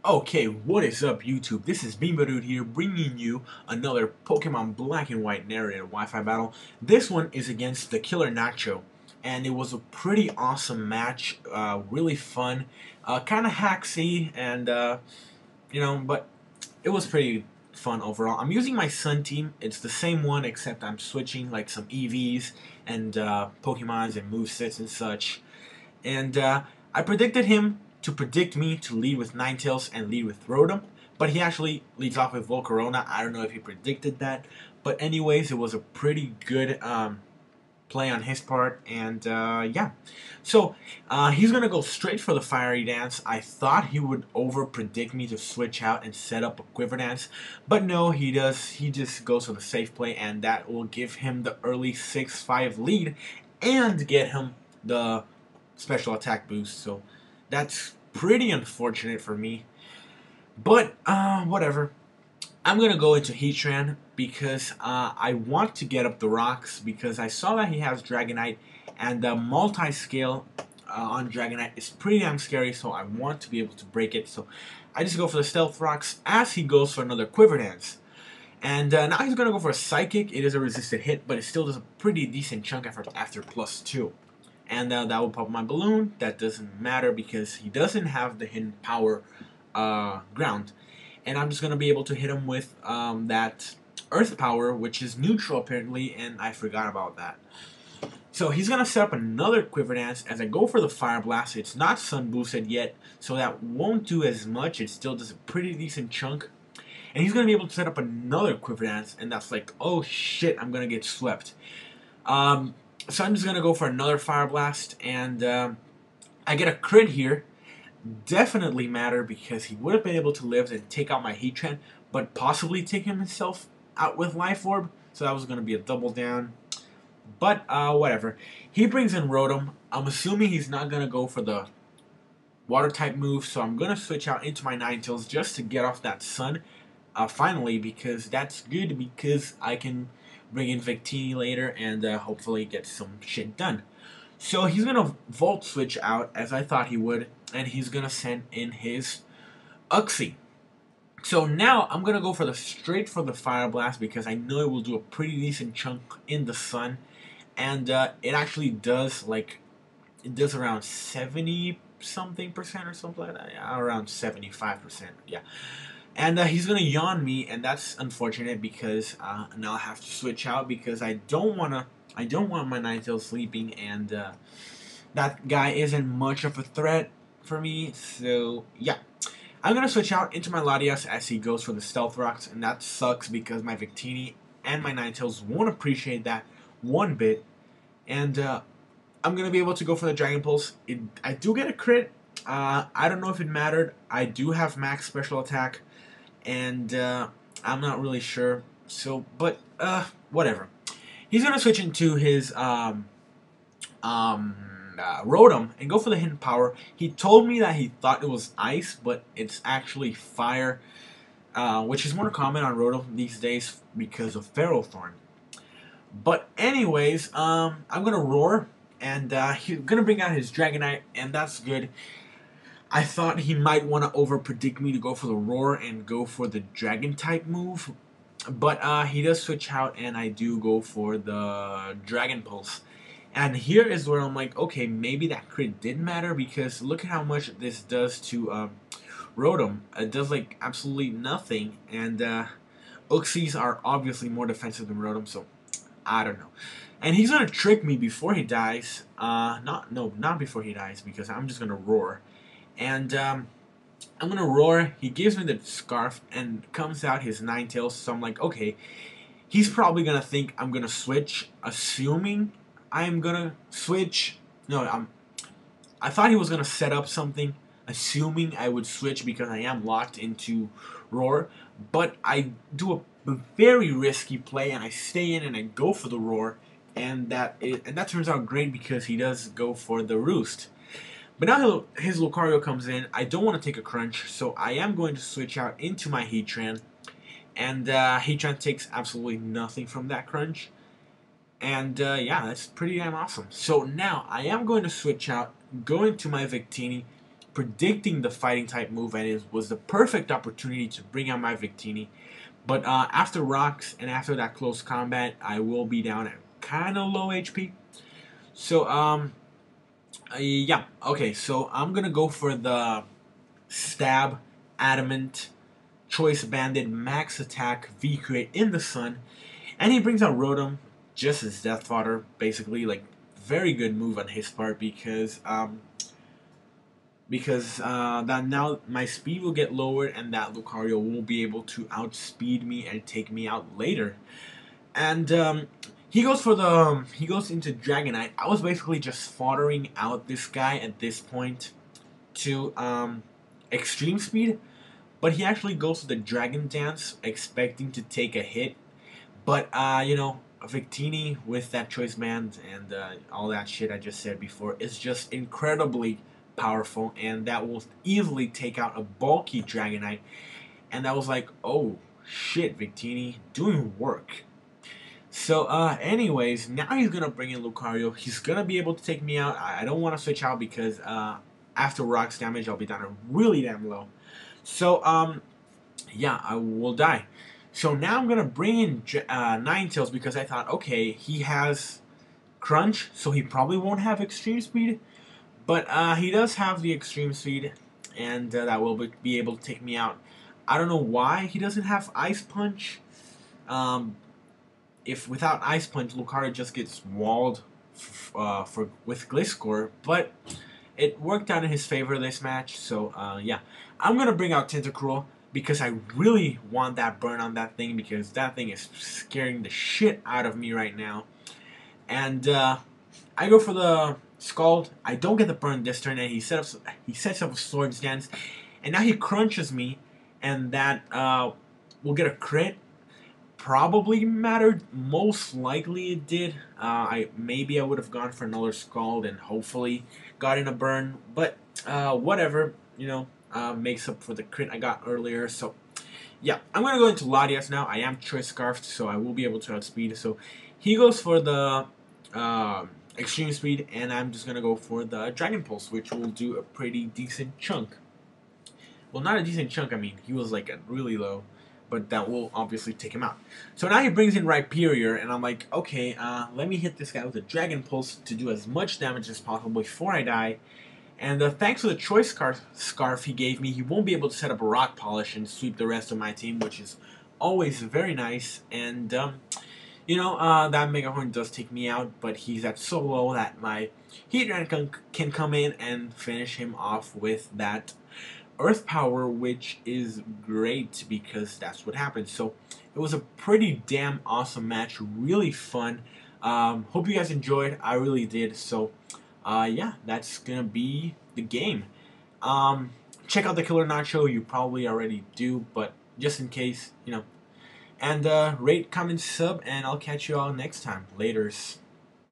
Okay, what is up YouTube? This is BimboDude here bringing you another Pokemon Black and White narrated Wi-Fi battle. This one is against the KillerNacho, and it was a pretty awesome match, really fun, kind of hacksy, and but it was pretty fun overall. I'm using my Sun team. It's the same one except I'm switching like some EVs and Pokemons and movesets and such. And I predicted him to predict me to lead with Ninetales and lead with Rotom, but he actually leads off with Volcarona. I don't know if he predicted that, but anyways, it was a pretty good play on his part, and yeah. So he's gonna go straight for the Fiery Dance. I thought he would over predict me to switch out and set up a Quiver Dance, but no, he does. He just goes for the safe play, and that will give him the early 6-5 lead and get him the special attack boost. So that's pretty unfortunate for me, but whatever. I'm gonna go into Heatran because I want to get up the rocks because I saw that he has Dragonite, and the multi-scale on Dragonite is pretty damn scary, so I want to be able to break it. So I just go for the Stealth Rocks as he goes for another Quiver Dance. And now he's gonna go for a Psychic. It is a resisted hit, but it still does a pretty decent chunk effort after +2. And that will pop my balloon. That doesn't matter because he doesn't have the hidden power ground. And I'm just going to be able to hit him with that Earth Power, which is neutral apparently, and I forgot about that. So he's going to set up another Quiver Dance as I go for the Fire Blast. It's not Sun boosted yet, so that won't do as much. It still does a pretty decent chunk. And he's going to be able to set up another Quiver Dance, and that's like, oh shit, I'm going to get swept. So I'm just going to go for another Fire Blast, and I get a crit here. Definitely matter because he would have been able to live and take out my Heatran, but possibly take himself out with Life Orb, so that was going to be a double down. But whatever. He brings in Rotom. I'm assuming he's not going to go for the Water-type move, so I'm going to switch out into my Ninetales just to get off that Sun finally, because that's good because I can bring in Victini later and hopefully get some shit done. So he's going to Volt Switch out as I thought he would, and he's going to send in his Uxie. So now I'm going to go for straight for the Fire Blast because I know it will do a pretty decent chunk in the Sun, and it actually does around 70 something% or something like that. Yeah, around 75%. Yeah. And he's going to yawn me, and that's unfortunate because now I have to switch out because I don't want my Ninetales sleeping, and that guy isn't much of a threat for me. So yeah, I'm going to switch out into my Latias as he goes for the Stealth Rocks, and that sucks because my Victini and my Ninetales won't appreciate that one bit. And I'm going to be able to go for the Dragon Pulse. I do get a crit. I don't know if it mattered. I do have max special attack, and I'm not really sure. So, but whatever. He's gonna switch into his Rotom and go for the hidden power. He told me that he thought it was ice, but it's actually fire, which is more common on Rotom these days because of Ferrothorn. But anyways, I'm gonna roar, and he's gonna bring out his Dragonite, and that's good. I thought he might want to over-predict me to go for the Roar and go for the Dragon-type move. But he does switch out, and I do go for the Dragon Pulse. And here is where I'm like, okay, maybe that crit did matter because look at how much this does to Rotom. It does, like, absolutely nothing. And Uxies are obviously more defensive than Rotom, so I don't know. And he's going to trick me before he dies. Not before he dies because I'm just going to Roar. And I'm going to Roar. He gives me the Scarf and comes out his Ninetales. So I'm like, okay, he's probably going to think I'm going to switch, assuming I'm going to switch. No, I thought he was going to set up something, assuming I would switch because I am locked into Roar. But I do a very risky play, and I stay in and I go for the Roar. And that turns out great because he does go for the Roost. But now his Lucario comes in. I don't want to take a crunch, so I am going to switch out into my Heatran. And Heatran takes absolutely nothing from that crunch. And yeah, that's pretty damn awesome. So now I am going to switch out, go into my Victini, predicting the fighting type move, and it was the perfect opportunity to bring out my Victini. But after rocks and after that close combat, I will be down at kind of low HP. So yeah, okay. So I'm gonna go for the stab, adamant, choice banded, max attack, V create in the sun, and he brings out Rotom just as death fodder, basically. Like, very good move on his part because that now my speed will get lowered and that Lucario won't be able to outspeed me and take me out later. And he goes for the he goes into Dragonite. I was basically just foddering out this guy at this point to extreme speed, but he actually goes to the Dragon Dance expecting to take a hit. But you know, Victini with that choice band and all that shit I just said before is just incredibly powerful, and that will easily take out a bulky Dragonite. And that was like, oh shit, Victini doing work. So anyways, now he's gonna bring in Lucario. He's gonna be able to take me out. I don't want to switch out because after rocks damage I'll be down to really damn low. So yeah, I will die. So now I'm gonna bring in Ninetales because I thought, okay, he has Crunch, so he probably won't have Extreme Speed, but he does have the Extreme Speed, and that will be able to take me out. I don't know why he doesn't have Ice Punch. If without Ice Punch, Lucario just gets walled with Gliscor, but it worked out in his favor this match. So yeah, I'm gonna bring out Tentacruel because I really want that burn on that thing, because that thing is scaring the shit out of me right now. And I go for the Scald. I don't get the burn this turn, and he sets up a Swords Dance, and now he crunches me, and that will get a crit. Probably mattered. Most likely it did. Maybe I would have gone for another Scald and hopefully got in a burn, but whatever, you know. Makes up for the crit I got earlier. So yeah, I'm gonna go into Latias now. I am choice scarfed, so I will be able to outspeed. So he goes for the extreme speed, and I'm just gonna go for the Dragon Pulse, which will do a pretty decent chunk. Well, not a decent chunk. I mean, he was like at really low, but that will obviously take him out. So now he brings in Rhyperior, and I'm like, okay, let me hit this guy with a Dragon Pulse to do as much damage as possible before I die. And thanks to the choice scarf he gave me, he won't be able to set up a Rock Polish and sweep the rest of my team, which is always very nice. And, you know, that Mega Horn does take me out, but he's at so low that my Heatran can come in and finish him off with that Earth Power, which is great because that's what happens. So it was a pretty damn awesome match, really fun. Hope you guys enjoyed. I really did. So yeah, that's gonna be the game. Check out the KillerNacho. You probably already do, but just in case, you know. And rate, comment, sub, and I'll catch you all next time. Laters.